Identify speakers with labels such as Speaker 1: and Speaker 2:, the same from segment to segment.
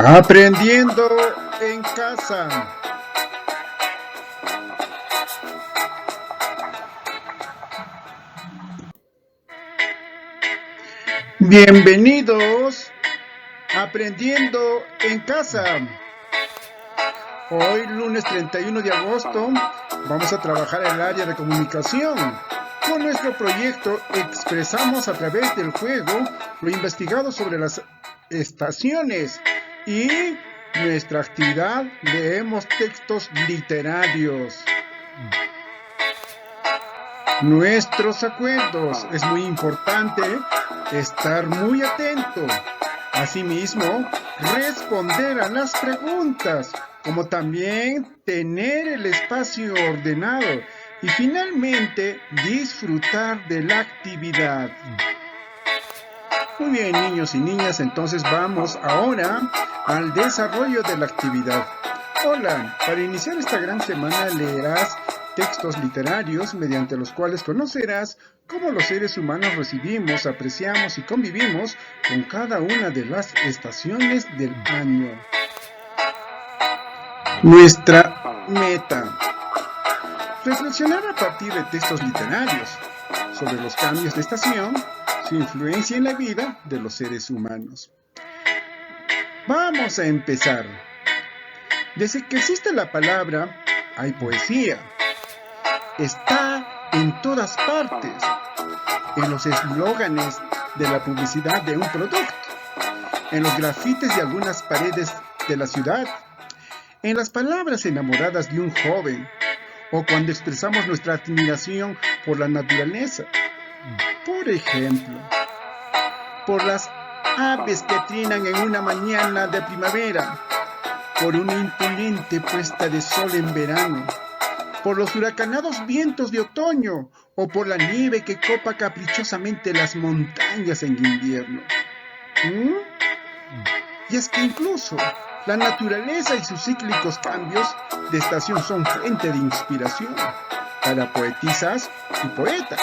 Speaker 1: Aprendiendo en casa. Bienvenidos a Aprendiendo en casa. Hoy, lunes 31 de agosto, vamos a trabajar en el área de comunicación. Con nuestro proyecto expresamos a través del juego lo investigado sobre las estaciones y nuestra actividad leemos textos literarios. Nuestros acuerdos. Es muy importante estar muy atento. Asimismo, responder a las preguntas, como también tener el espacio ordenado y finalmente disfrutar de la actividad. Muy bien, niños y niñas, entonces vamos ahora al desarrollo de la actividad. Hola, para iniciar esta gran semana leerás textos literarios mediante los cuales conocerás cómo los seres humanos recibimos, apreciamos y convivimos con cada una de las estaciones del año. Nuestra meta: reflexionar a partir de textos literarios sobre los cambios de estación, su influencia en la vida de los seres humanos. Vamos a empezar. Desde que existe la palabra, hay poesía. Está en todas partes, en los eslóganes de la publicidad de un producto, en los grafitis de algunas paredes de la ciudad, en las palabras enamoradas de un joven, o cuando expresamos nuestra admiración por la naturaleza. Por ejemplo, por las aves que trinan en una mañana de primavera, por una imponente puesta de sol en verano, por los huracanados vientos de otoño o por la nieve que copa caprichosamente las montañas en invierno. Y es que incluso la naturaleza y sus cíclicos cambios de estación son fuente de inspiración para poetisas y poetas,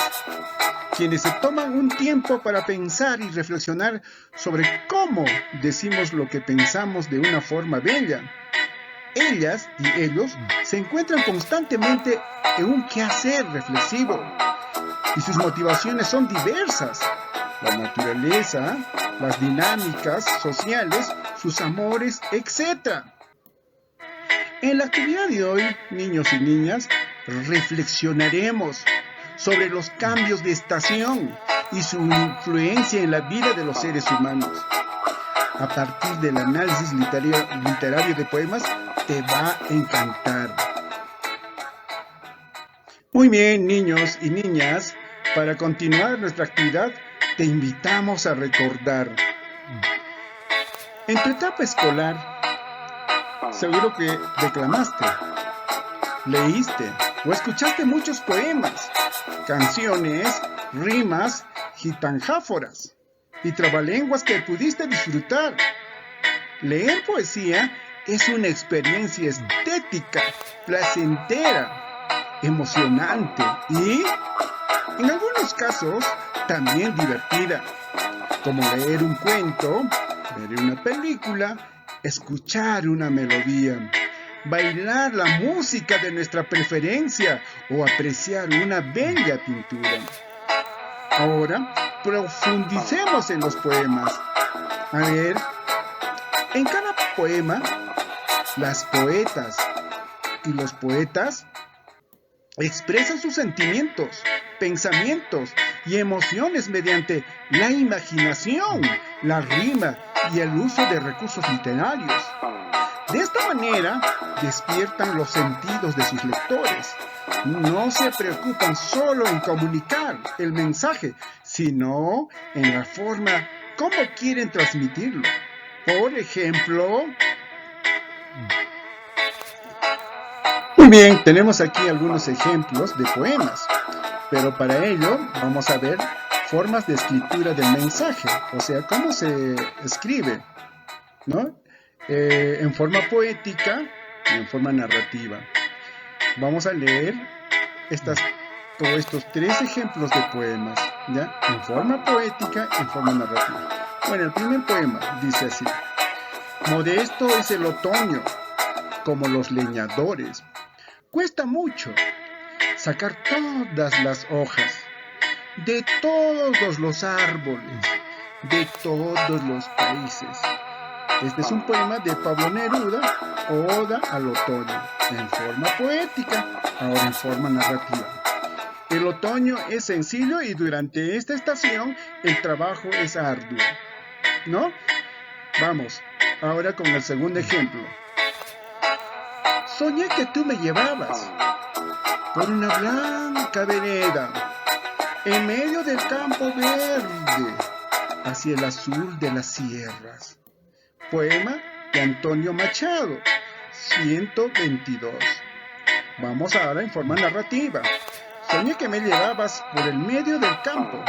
Speaker 1: quienes se toman un tiempo para pensar y reflexionar sobre cómo decimos lo que pensamos de una forma bella. Ellas y ellos se encuentran constantemente en un quehacer reflexivo y sus motivaciones son diversas. La naturaleza, las dinámicas sociales, sus amores, etc. En la actividad de hoy, niños y niñas, reflexionaremos sobre los cambios de estación y su influencia en la vida de los seres humanos. A partir del análisis literario de poemas, te va a encantar. Muy bien, niños y niñas, para continuar nuestra actividad, te invitamos a recordar. En tu etapa escolar, seguro que declamaste, leíste o escuchaste muchos poemas, canciones, rimas, gitanjáforas y trabalenguas que pudiste disfrutar. Leer poesía es una experiencia estética, placentera, emocionante y, en algunos casos, también divertida, como leer un cuento, ver una película, escuchar una melodía, bailar la música de nuestra preferencia o apreciar una bella pintura. Ahora, profundicemos en los poemas. A ver, en cada poema, las poetas y los poetas expresan sus sentimientos, pensamientos y emociones mediante la imaginación, la rima y el uso de recursos literarios. De esta manera, despiertan los sentidos de sus lectores. No se preocupan solo en comunicar el mensaje, sino en la forma como quieren transmitirlo. Por ejemplo, muy bien, tenemos aquí algunos ejemplos de poemas, pero para ello vamos a ver formas de escritura del mensaje, o sea, cómo se escribe, ¿no? En forma poética y en forma narrativa. Vamos a leer estos 3 ejemplos de poemas, ¿ya? En forma poética y en forma narrativa. Bueno, el primer poema dice así: Modesto es el otoño, como los leñadores. Cuesta mucho sacar todas las hojas de todos los árboles, de todos los países. Este es un poema de Pablo Neruda, Oda al otoño, en forma poética, ahora en forma narrativa. El otoño es sencillo y durante esta estación el trabajo es arduo, ¿no? Vamos, ahora con el segundo ejemplo. Soñé que tú me llevabas por una blanca vereda, en medio del campo verde, hacia el azul de las sierras. Poema de Antonio Machado, 122. Vamos ahora en forma narrativa. Soñé que me llevabas por el medio del campo,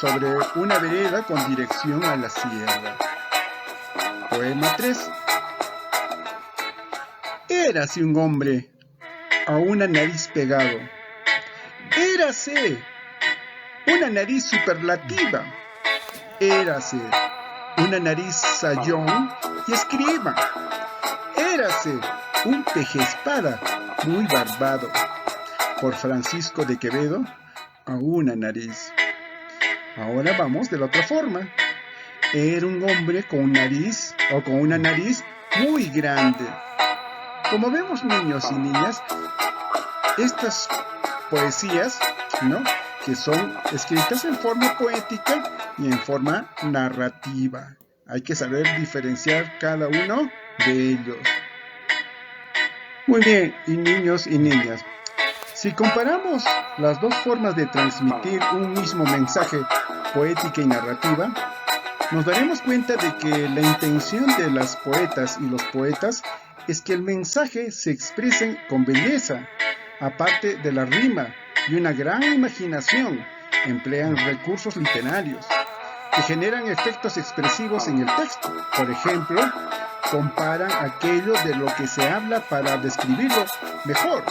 Speaker 1: sobre una vereda con dirección a la sierra. Poema 3. Érase un hombre a una nariz pegado. Érase una nariz superlativa. Érase una nariz sayón y escriba. Érase un pejespada muy barbado. Por Francisco de Quevedo, a una nariz. Ahora vamos de la otra forma. Era un hombre con una nariz muy grande. Como vemos, niños y niñas, estas poesías, ¿no?, que son escritas en forma poética y en forma narrativa. Hay que saber diferenciar cada uno de ellos. Muy bien, y niños y niñas, si comparamos las dos formas de transmitir un mismo mensaje, poética y narrativa, nos daremos cuenta de que la intención de las poetas y los poetas es que el mensaje se exprese con belleza, aparte de la rima y una gran imaginación. Emplean recursos literarios que generan efectos expresivos en el texto. Por ejemplo, comparan aquello de lo que se habla para describirlo mejor.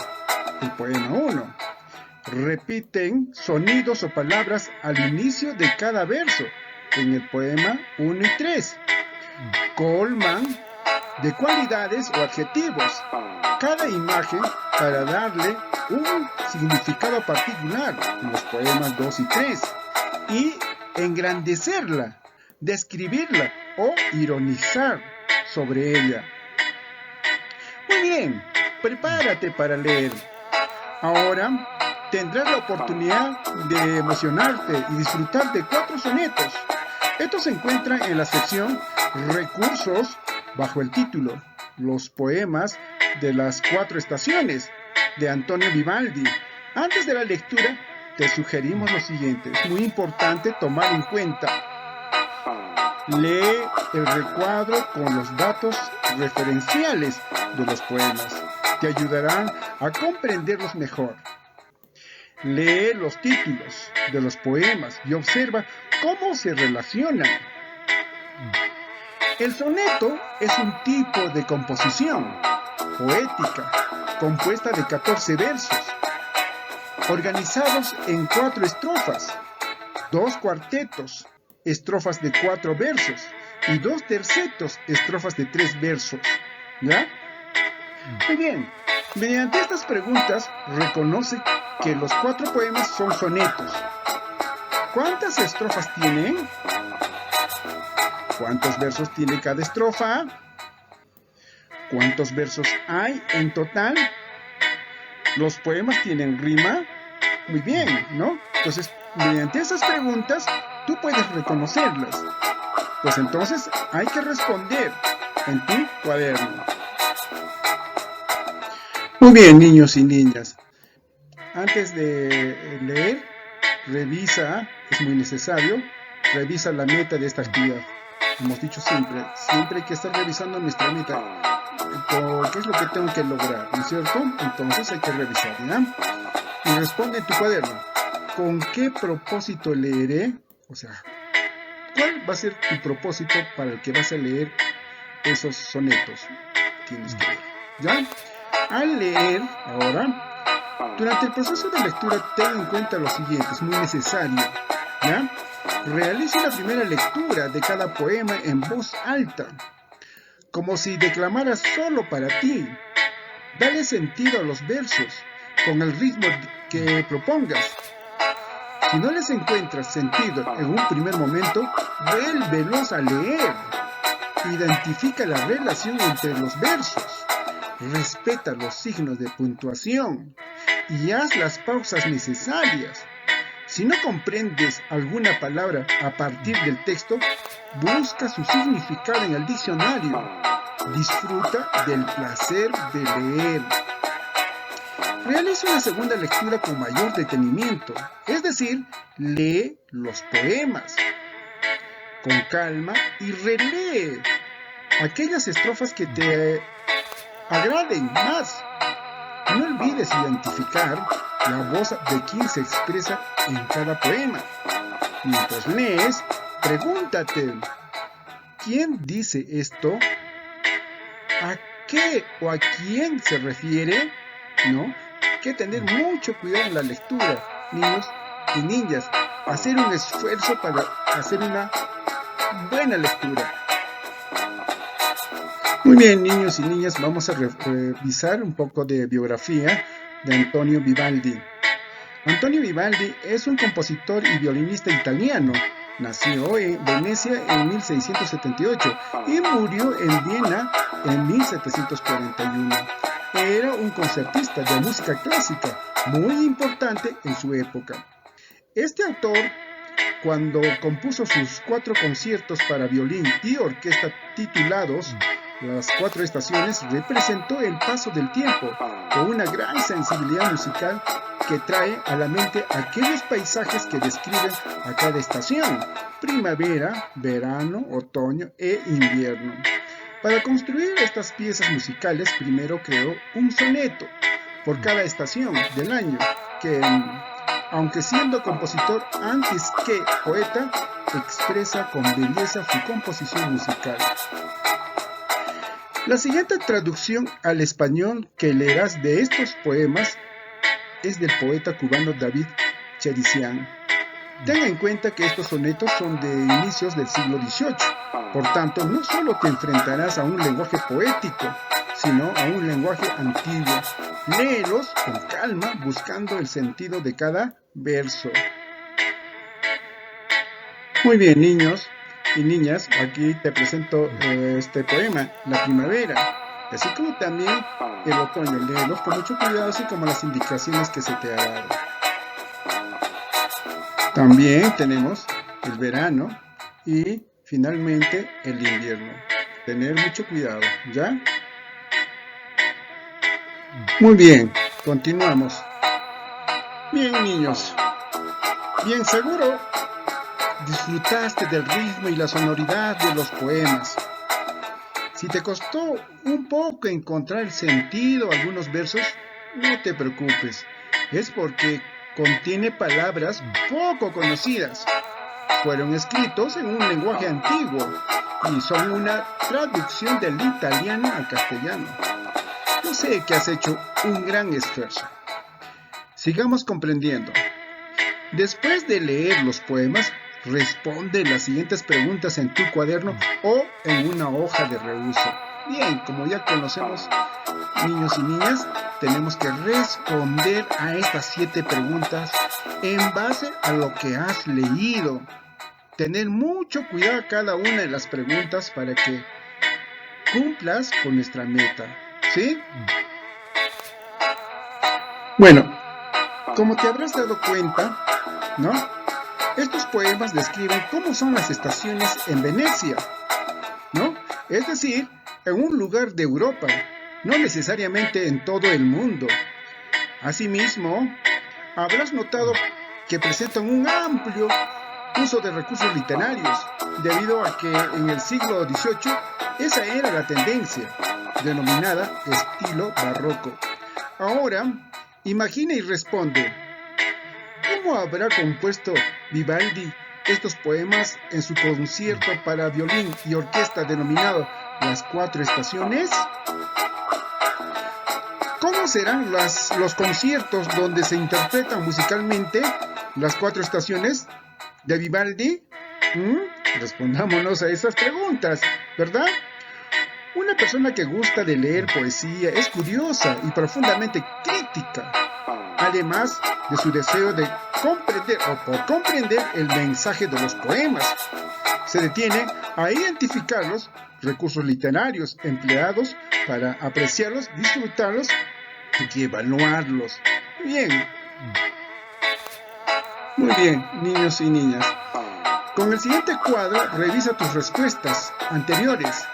Speaker 1: El poema 1. Repiten sonidos o palabras al inicio de cada verso en el poema 1 y 3. Colman de cualidades o adjetivos cada imagen para darle un significado particular en los poemas 2 y 3 y engrandecerla, describirla o ironizar sobre ella. Muy bien, prepárate para leer. Ahora tendrás la oportunidad de emocionarte y disfrutar de 4 sonetos. Estos se encuentran en la sección Recursos bajo el título Los poemas de las 4 estaciones de Antonio Vivaldi. Antes de la lectura te sugerimos lo siguiente. Es muy importante tomar en cuenta. Lee el recuadro con los datos referenciales de los poemas. Te ayudarán a comprenderlos mejor. Lee los títulos de los poemas y observa cómo se relacionan. El soneto es un tipo de composición poética compuesta de 14 versos, organizados en 4 estrofas, 2 cuartetos, estrofas de 4 versos, y 2 tercetos, estrofas de 3 versos. ¿Ya? Muy bien. Mediante estas preguntas, reconoce que los 4 poemas son sonetos. ¿Cuántas estrofas tienen? ¿Cuántos versos tiene cada estrofa? ¿Cuántos versos hay en total? ¿Los poemas tienen rima? Muy bien, ¿no? Entonces, mediante esas preguntas, tú puedes reconocerlas. Pues entonces hay que responder en tu cuaderno. Muy bien, niños y niñas. Antes de leer, revisa, es muy necesario, revisa la meta de esta actividad. Hemos dicho siempre hay que estar revisando nuestra meta. ¿Qué es lo que tengo que lograr? ¿No es cierto? Entonces hay que revisar, ¿ya? Y responde en tu cuaderno. ¿Con qué propósito leeré? O sea, ¿cuál va a ser tu propósito para el que vas a leer esos sonetos? Tienes que ver, ¿ya? Al leer, ahora, durante el proceso de lectura, ten en cuenta lo siguiente, es muy necesario, ¿ya? Realiza la primera lectura de cada poema en voz alta. como si declamaras solo para ti. Dale sentido a los versos, con el ritmo que propongas. Si no les encuentras sentido en un primer momento, vuélvelos a leer. Identifica la relación entre los versos. Respeta los signos de puntuación y haz las pausas necesarias. Si no comprendes alguna palabra a partir del texto, busca su significado en el diccionario. Disfruta del placer de leer. Realiza una segunda lectura con mayor detenimiento, es decir, lee los poemas con calma y relee aquellas estrofas que te agraden más. No olvides identificar la voz de quien se expresa en cada poema. Mientras lees, pregúntate, ¿quién dice esto? ¿A qué o a quién se refiere? ¿No? Hay que tener mucho cuidado en la lectura, niños y niñas. Hacer un esfuerzo para hacer una buena lectura. Muy bien, niños y niñas, vamos a revisar un poco de biografía de Antonio Vivaldi. Antonio Vivaldi es un compositor y violinista italiano. Nació en Venecia en 1678 y murió en Viena en 1741. Era un concertista de música clásica muy importante en su época. Este autor, cuando compuso sus 4 conciertos para violín y orquesta titulados Las 4 estaciones, representó el paso del tiempo con una gran sensibilidad musical que trae a la mente aquellos paisajes que describen a cada estación: primavera, verano, otoño e invierno. Para construir estas piezas musicales, primero creó un soneto por cada estación del año, que, aunque siendo compositor antes que poeta, expresa con belleza su composición musical. La siguiente traducción al español que leerás de estos poemas es del poeta cubano David Cherisian. Tenga en cuenta que estos sonetos son de inicios del siglo XVIII, por tanto no solo te enfrentarás a un lenguaje poético, sino a un lenguaje antiguo. Léelos con calma, buscando el sentido de cada verso. Muy bien, niños y niñas, aquí te presento este poema, La primavera, así como también el otoño. Léelos con mucho cuidado, así como las indicaciones que se te ha dado. También tenemos el verano y finalmente el invierno. Tener mucho cuidado, ¿ya? Muy bien, continuamos. Bien, niños. Bien, seguro disfrutaste del ritmo y la sonoridad de los poemas. Si te costó un poco encontrar el sentido a algunos versos, no te preocupes. Es porque contiene palabras poco conocidas. Fueron escritos en un lenguaje antiguo y son una traducción del italiano al castellano. Yo sé que has hecho un gran esfuerzo. Sigamos comprendiendo. Después de leer los poemas, responde las siguientes preguntas en tu cuaderno o en una hoja de reuso. Bien, como ya conocemos, niños y niñas, tenemos que responder a estas 7 preguntas en base a lo que has leído. Tener mucho cuidado a cada una de las preguntas para que cumplas con nuestra meta, ¿sí? Bueno, como te habrás dado cuenta, ¿no? Estos poemas describen cómo son las estaciones en Venecia, ¿no? Es decir, en un lugar de Europa, no necesariamente en todo el mundo. Asimismo, habrás notado que presentan un amplio uso de recursos literarios, debido a que en el siglo XVIII esa era la tendencia, denominada estilo barroco. Ahora, imagina y responde, ¿cómo habrá compuesto Vivaldi estos poemas en su concierto para violín y orquesta denominado Las 4 estaciones? ¿Cómo serán los conciertos donde se interpretan musicalmente las 4 estaciones de Vivaldi? Respondámonos a esas preguntas, ¿verdad? Una persona que gusta de leer poesía es curiosa y profundamente crítica, además de su deseo de comprender o por comprender el mensaje de los poemas. Se detiene a identificar los recursos literarios empleados para apreciarlos, disfrutarlos y evaluarlos. Bien, muy bien, niños y niñas. Con el siguiente cuadro, revisa tus respuestas anteriores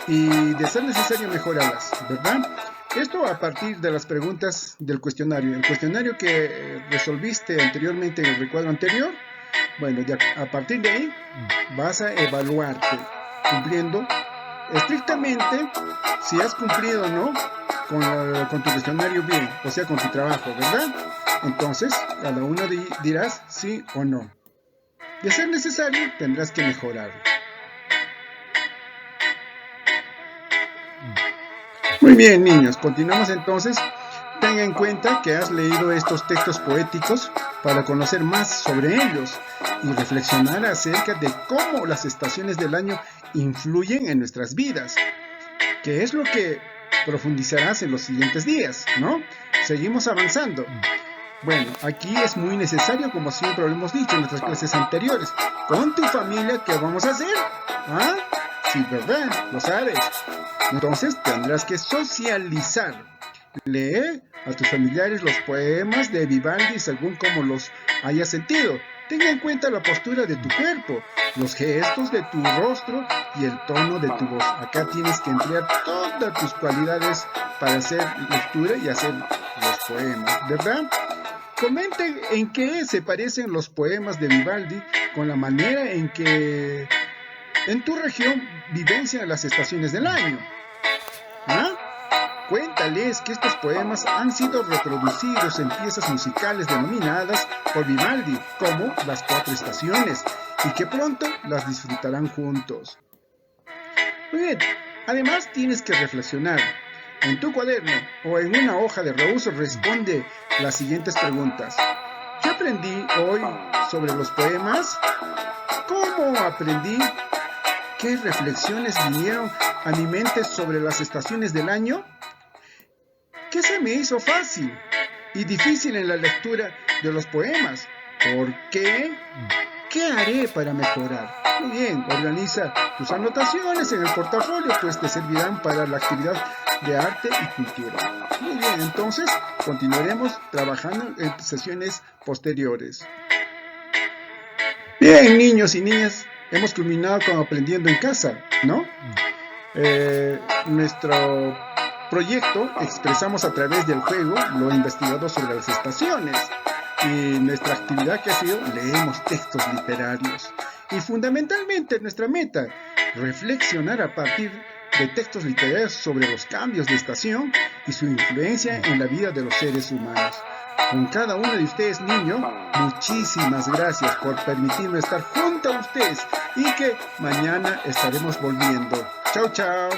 Speaker 1: y, de ser necesario, mejorarlas, ¿verdad? Esto a partir de las preguntas del cuestionario. El cuestionario que resolviste anteriormente en el recuadro anterior, bueno, ya a partir de ahí vas a evaluarte, cumpliendo estrictamente si has cumplido o no con tu cuestionario bien, o sea, con tu trabajo, ¿verdad? Entonces, cada uno dirás sí o no. De ser necesario, tendrás que mejorarlo. Muy bien, niños, continuamos entonces. Tenga en cuenta que has leído estos textos poéticos para conocer más sobre ellos y reflexionar acerca de cómo las estaciones del año influyen en nuestras vidas, que es lo que profundizarás en los siguientes días, ¿no? Seguimos avanzando. Bueno, aquí es muy necesario, como siempre lo hemos dicho en nuestras clases anteriores, con tu familia, ¿qué vamos a hacer? ¿Ah? Sí, ¿verdad? Lo sabes. Entonces tendrás que socializar. Lee a tus familiares los poemas de Vivaldi según como los hayas sentido. Tenga en cuenta la postura de tu cuerpo, los gestos de tu rostro y el tono de tu voz. Acá tienes que emplear todas tus cualidades para hacer lectura y hacer los poemas, ¿verdad? Comenten en qué se parecen los poemas de Vivaldi con la manera en que en tu región vivencian las estaciones del año. ¿Ah? Cuéntales que estos poemas han sido reproducidos en piezas musicales denominadas por Vivaldi como Las Cuatro Estaciones y que pronto las disfrutarán juntos. Muy bien, además tienes que reflexionar. En tu cuaderno o en una hoja de reuso responde las siguientes preguntas. ¿Qué aprendí hoy sobre los poemas? ¿Cómo aprendí? ¿Qué reflexiones vinieron a mi mente sobre las estaciones del año? ¿Qué se me hizo fácil y difícil en la lectura de los poemas? ¿Por qué? ¿Qué haré para mejorar? Muy bien, organiza tus anotaciones en el portafolio, pues te servirán para la actividad de arte y cultura. Muy bien, entonces continuaremos trabajando en sesiones posteriores. Bien, niños y niñas, hemos culminado con Aprendiendo en Casa, ¿no? Nuestro proyecto expresamos a través del juego lo investigado sobre las estaciones. Y nuestra actividad que ha sido, leemos textos literarios. Y fundamentalmente nuestra meta, reflexionar a partir de textos literarios sobre los cambios de estación y su influencia en la vida de los seres humanos. Con cada uno de ustedes, niños, muchísimas gracias por permitirme estar junto a ustedes y que mañana estaremos volviendo. Chao, chao.